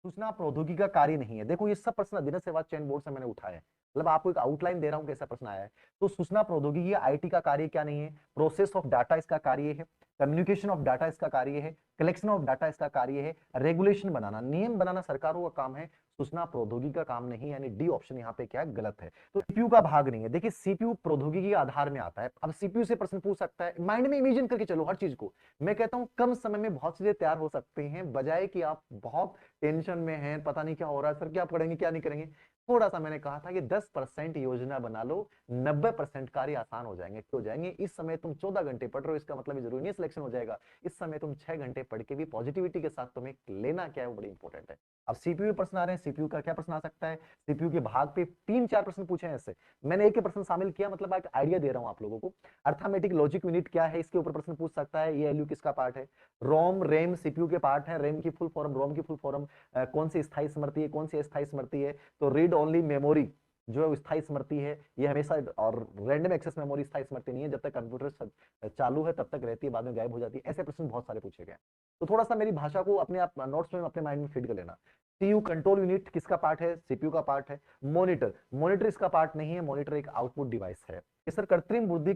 सूचना प्रौद्योगिकी का कार्य नहीं है। देखो ये सब प्रश्न अधीनस्थ सेवा चयन बोर्ड से मैंने उठाए हैं, मतलब आपको एक आउटलाइन दे रहा हूं कैसा प्रश्न आया है। तो सूचना प्रौद्योगिकी आईटी का कार्य क्या नहीं है, प्रोसेस ऑफ डाटा इसका कार्य है, कम्युनिकेशन ऑफ डाटा इसका कार्य है, कलेक्शन ऑफ डाटा इसका कार्य है, रेगुलेशन बनाना, नियम बनाना सरकारों का काम है, सूचना प्रौद्योगिकी का काम नहीं, यानी डी ऑप्शन यहाँ पे क्या है, गलत है। तो सीपीयू का भाग नहीं है। देखिए सीपीयू प्रौद्योगिकी के आधार में आता है। अब सीपीयू से प्रश्न पूछ सकता है, माइंड में इमेजिन करके चलो हर चीज को। मैं कहता हूं कम समय में बहुत चीजें तैयार हो सकती हैं, बजाय कि आप बहुत टेंशन में हैं, पता नहीं क्या हो रहा है सर, क्या पढ़ेंगे क्या नहीं करेंगे। थोड़ा सा मैंने कहा था कि 10% योजना बना लो, 90% कार्य आसान हो जाएंगे। क्यों हो जाएंगे? इस समय तुम 14 घंटे पढ़ रहे हो, इसका मतलब जरूरी नहीं सिलेक्शन हो जाएगा। इस समय तुम 6 घंटे पढ़ के भी पॉजिटिविटी के साथ तुम्हें लेना क्या है वो बड़ी इंपॉर्टेंट है। अब सीपीयू प्रश्न आ रहे हैं, सीपीयू का क्या प्रश्न आ सकता है? सीपीयू के भाग पे 3-4 प्रश्न पूछे हैं ऐसे, मैंने एक के प्रश्न शामिल किया, मतलब एक आइडिया दे रहा हूं आप लोगों को। अर्थमेटिक लॉजिक यूनिट क्या है, इसके ऊपर प्रश्न पूछ सकता है, ये एलयू किसका पार्ट है। रोम रेम सीपीयू के पार्ट है, रेम की फुल फॉर्म, रोम की फुल फॉर्म, कौन सी स्थायी स्मृति है, कौन सी अस्थायी स्मृति है। तो रीड ओनली मेमोरी जो है वो स्थायी स्मृति है, ये हमेशा, और रैंडम एक्सेस मेमोरी स्थायी स्मृति नहीं है, जब तक कंप्यूटर चालू है तब तक रहती है, बाद में गायब हो जाती है। ऐसे प्रश्न बहुत सारे पूछे गए। तो थोड़ा सा मेरी भाषा को अपने आप नोट्स में अपने माइंड में फीड कर लेना। सीयू कंट्रोल यूनिट किसका पार्ट है? सीपीयू का पार्ट है। मॉनिटर, मॉनिटर इसका पार्ट नहीं है, मॉनिटर एक आउटपुट डिवाइस है। सर कृत्रिम बुद्धि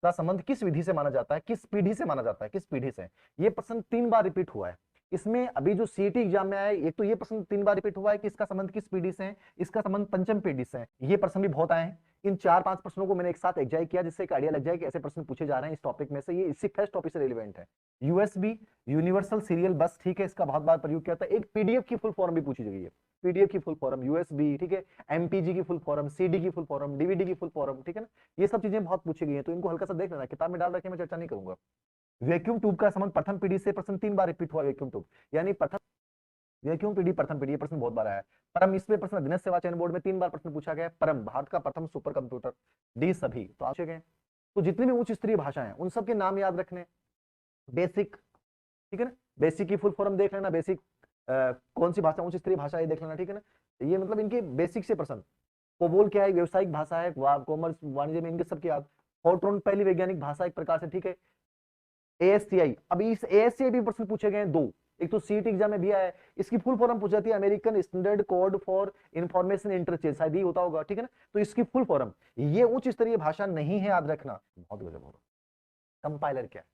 का संबंध किस विधि से माना जाता है, किस पीढ़ी से माना जाता है, किस पीढ़ी से? ये प्रश्न 3 बार रिपीट हुआ है इसमें। अभी जो सीईटी एग्जाम में आया है, एक तो ये प्रश्न 3 बार रिपीट हुआ है कि इसका संबंध किस पीढ़ी से है, इसका संबंध पंचम पीढ़ी से है। ये प्रश्न भी बहुत आए हैं। इन 4-5 प्रश्नों को मैंने एक साथ एग्जाइन किया, जिससे एक आइडिया लग जाए कि ऐसे प्रश्न पूछे जा रहे हैं इस टॉपिक में से, ये इसी फर्स्ट टॉपिक से रिलेवेंट है। यूएसबी, यूनिवर्सल सीरियल बस, ठीक है, इसका बहुत बार प्रयोग किया था। एक पीडीएफ की फुल फॉर्म भी पूछी गई है, पीडीएफ की फुल फॉर्म, यूएसबी, ठीक है, एमपीजी की फुल फॉर्म, सीडी की फुल फॉर्म, डीवीडी की फुल फॉर्म, ठीक है ना। ये सब चीजें बहुत पूछी गई हैं, तो इनको हल्का सा देख लेना, किताब में डाल रखे, मैं चर्चा नहीं करूंगा। वैक्यूम ट्यूब का संबंध प्रथम पीढ़ी से, प्रश्न 3 बार रिपीट हुआ वैक्यूम ट्यूब, यानी प्रथम वैक्यूम पीढ़ी प्रथम पीढ़ी, प्रश्न बहुत बार आया है। परम, इसमें प्रश्न अधीनस्थ सेवा चयन बोर्ड में 3 बार प्रश्न पूछा गया है। परम भारत का प्रथम सुपर कंप्यूटर। डी सभी तो पूछे गए। तो जितनी भी उच्च स्तरीय भाषाएं हैं उन सबके नाम याद रखने। बेसिक, ठीक है ना, बेसिक की फुल फॉर्म देख लेना, बेसिक कौन सी भाषा उच्च स्तरीय भाषा ये देख लेना, ठीक है ना। ये मतलब इनके बेसिक से प्रश्न। कोबोल क्या है? व्यवसायिक भाषा है, कॉमर्स वाणिज्य में, इनके सबके याद। फोर्ट्रॉन पहली वैज्ञानिक भाषा एक प्रकार से, ठीक है। एएससीआई, अब इस एएससीआई भी प्रश्न पूछे गए हैं 2। एक तो सीट एग्जाम में भी आया है, इसकी फुल फॉर्म पूछ जाती है American standard code for information interchange, शायद ही होता होगा, ठीक है ना। तो इसकी फुल फॉर्म, ये उच्च स्तरीय भाषा नहीं है, याद रखना। बहुत गजब होगा। कंपाइलर क्या है?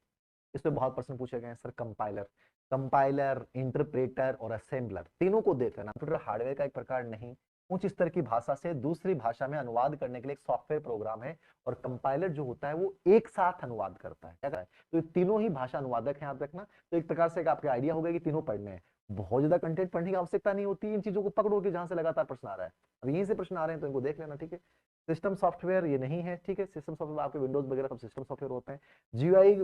इस पे बहुत प्रश्न पूछे गए हैं सर। कंपाइलर, कंपाइलर, इंटरप्रेटर और असेंबलर, तीनों को देख लेना। कंप्यूटर हार्डवेयर का एक प्रकार नहीं, उच्च स्तर की भाषा से दूसरी भाषा में अनुवाद करने के लिए एक सॉफ्टवेयर प्रोग्राम है, और कंपाइलर जो होता है वो एक साथ अनुवाद करता है, क्या करता है? तो ये तीनों ही भाषा अनुवादक हैं, याद रखना। तो एक प्रकार से एक आपके आइडिया होगा कि तीनों पढ़ने हैं। बहुत ज्यादा कंटेंट पढ़ने की आवश्यकता नहीं होती, इन चीजों को पकड़ो कि जहां से लगातार प्रश्न आ रहा है। अब यहीं से प्रश्न आ रहे हैं तो इनको देख लेना, ठीक है। सिस्टम सॉफ्टवेयर ये नहीं है, ठीक है। सिस्टम सॉफ्टवेयर आपके विंडोज वगैरह सब सिस्टम सॉफ्टवेयर होते हैं। जीयूआई,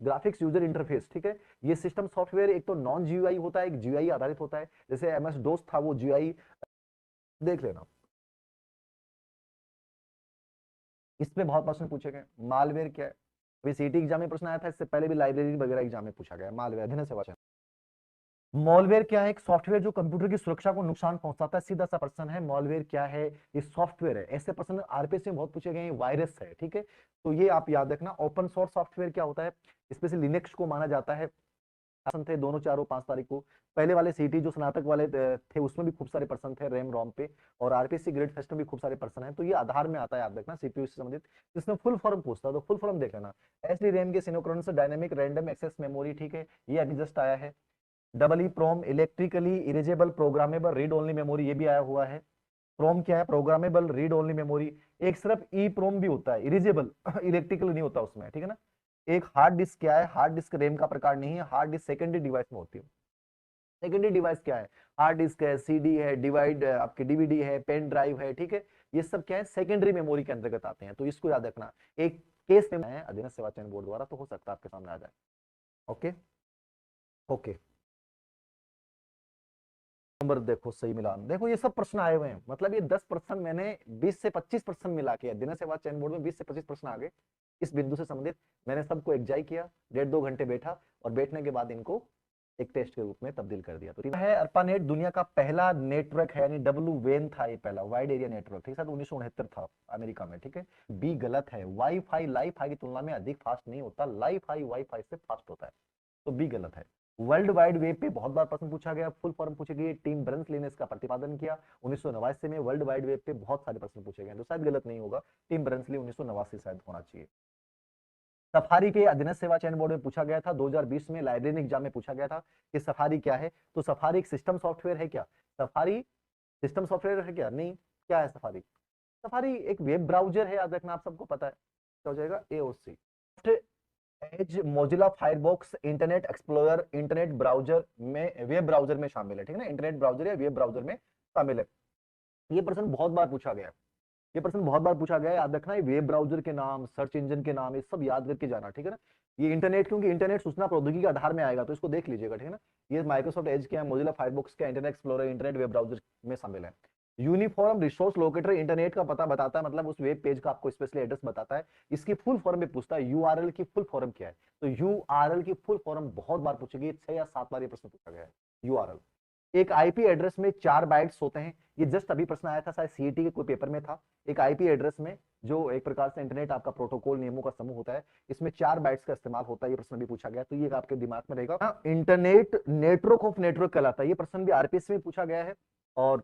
ग्राफिक्स यूजर इंटरफेस, ठीक है। ये सिस्टम सॉफ्टवेयर एक तो नॉन जीयूआई होता है, एक जीयूआई आधारित होता है। जैसे एमएस डोस था वो जीयूआई, देख लेना। इसमें बहुत प्रश्न पूछे गए। मालवेयर क्या है? अभी सीटी एग्जाम में प्रश्न आया था, इससे पहले भी लाइब्रेरी वगैरह एग्जाम में पूछा गया। मालवेयर अधीनस्थ सेवा। मॉलवेयर क्या है? एक सॉफ्टवेयर जो कंप्यूटर की सुरक्षा को नुकसान पहुंचाता है, सीधा सा प्रश्न है। मॉलवेयर क्या है? ये सॉफ्टवेयर है। ऐसे प्रश्न आरपीएससी में बहुत पूछे गए हैं। वायरस है, ठीक है। तो ये आप याद रखना। ओपन सोर्स सॉफ्टवेयर क्या होता है? स्पेशली लिनक्स को माना जाता है। थे दोनों 4 और 5 तारीख को। पहले वाले सीटी जो स्नातक वाले थे उसमें भी खूब सारे प्रश्न थे रैम रोम पे, और आरपीएससी ग्रेड फेस्ट में भी खूब सारे प्रश्न हैं। तो ये आधार में आता है, याद रखना, सीपीयू से संबंधित। इसमें फुल फॉर्म पूछता है तो फुल फॉर्म देख लेना। एसडी रैम के synchronous dynamic random access memory, ठीक है, ये अभी जस्ट आया है। Double E PROM, electrically erasable programmable read only memory, ये भी आया हुआ है। प्रोम क्या है? Programmable read only memory. एक सिर्फ ई प्रोम भी होता है, इरेजेबल इलेक्ट्रिकल नहीं होता उसमें, ठीक है ना। एक हार्ड डिस्क क्या है? हार्ड डिस्क रैम का प्रकार नहीं है, हार्ड डिस्क सेकेंडरी डिवाइस में होती है। सेकेंडरी डिवाइस क्या है? हार्ड डिस्क है, सीडी है, डिवाइड आपके डीवीडी है, पेन ड्राइव है, ठीक है। ये सब क्या है? सेकेंडरी मेमोरी के अंतर्गत आते हैं, तो इसको याद रखना। एक केस में है अधीनस्थ सेवा चयन बोर्ड द्वारा, तो हो सकता है आपके सामने आ जाए। Okay, okay. नंबर देखो, सही मिलान देखो, ये सब प्रश्न आए हुए हैं, मतलब ये 10% मैंने 20 से 25% मिला के दिन सेवा चयन बोर्ड में 20 से 25 प्रश्न आ गए इस बिंदु से संबंधित। मैंने सबको एग्जाई किया, 1.5-2 घंटे बैठा, और बैठने के बाद इनको एक टेस्ट के रूप में तब्दील कर दिया। तो है अर्पानेट दुनिया का पहला नेटवर्क है, यानी डब्ल्यू वेन था ये पहला वाइड एरिया नेटवर्क, ठीक है, 1969 था अमेरिका में, ठीक है। बी गलत है। वाईफाई लाईफाई की तुलना में अधिक फास्ट नहीं होता, लाईफाई वाईफाई से फास्ट होता है, तो बी गलत है। वर्ल्ड वाइड वेब पे बहुत बार प्रश्न पूछा गया, फुल फॉर्म पूछी गई। टिम बर्नर्स-ली ने इसका प्रतिपादन किया 1989 में। वर्ल्ड वाइड वेब पे बहुत सारे प्रश्न पूछे गए, तो शायद गलत नहीं होगा, टिम बर्नर्स-ली 1989 शायद होना चाहिए। सफारी के अधीनस्थ सेवा चयन बोर्ड में पूछा गया था 2020 में, लाइब्रेरी एग्जाम में पूछा गया था कि सफारी क्या है। तो सफारी एक सिस्टम सॉफ्टवेयर है क्या? सफारी सिस्टम सॉफ्टवेयर है क्या? नहीं। क्या है सफारी? सफारी एक वेब ब्राउजर है, याद रखना, आप सबको पता है। क्या हो जाएगा? ए और C. Edge Mozilla Firefox Internet Explorer internet browser में, वेब ब्राउजर में शामिल है, ठीक है ना, इंटरनेट ब्राउजर या वेब ब्राउजर में शामिल है। ये प्रश्न बहुत बार पूछा गया है, ये प्रश्न बहुत बार पूछा गया है, याद रखना है। वेब ब्राउजर के नाम, सर्च इंजन के नाम, ये सब याद करके जाना, ठीक है ना। ये इंटरनेट, क्योंकि इंटरनेट सूचना प्रौद्योगिकी के आधार में आएगा, तो इसको देख लीजिएगा, ठीक है ना। ये माइक्रोसॉफ्ट एज के, मोजिला फायरफॉक्स का, internet Explorer internet web browser में शामिल है। यूनिफॉर्म रिसोर्स लोकेटर इंटरनेट का पता बताता है, मतलब उस वेब पेज का आपको स्पेशली एड्रेस बताता है। इसकी फुल फॉर्म में पूछता है, यूआरएल की फुल फॉर्म क्या है? तो यूआरएल की फुल फॉर्म बहुत बार पूछी गई, 6 या 7 बार ये प्रश्न पूछा गया है, यूआरएल। एक आईपी एड्रेस में 4 बाइट्स होते हैं, ये जस्ट अभी प्रश्न आया था, शायद सीईटी के कोई पेपर में था। एक आईपी एड्रेस में, जो एक प्रकार से इंटरनेट आपका प्रोटोकॉल नियमों का समूह होता है, इसमें 4 बाइट्स का इस्तेमाल होता है, ये प्रश्न भी पूछा गया, तो ये आपके दिमाग में रहेगा। हाँ, इंटरनेट नेटवर्क ऑफ नेटवर्क कहलाता है, ये प्रश्न भी आरपीएस में पूछा गया है, और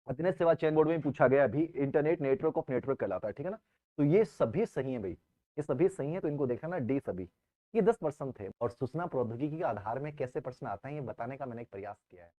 अधीनस्थ सेवा चयन बोर्ड में भी पूछा गया अभी, इंटरनेट नेटवर्क ऑफ नेटवर्क कहलाता है, ठीक है ना। तो ये सभी सही है भाई, ये सभी सही है, तो इनको देखना ना, डी सभी। ये 10 प्रश्न थे, और सूचना प्रौद्योगिकी के आधार में कैसे प्रश्न आते हैं ये बताने का मैंने एक प्रयास किया है।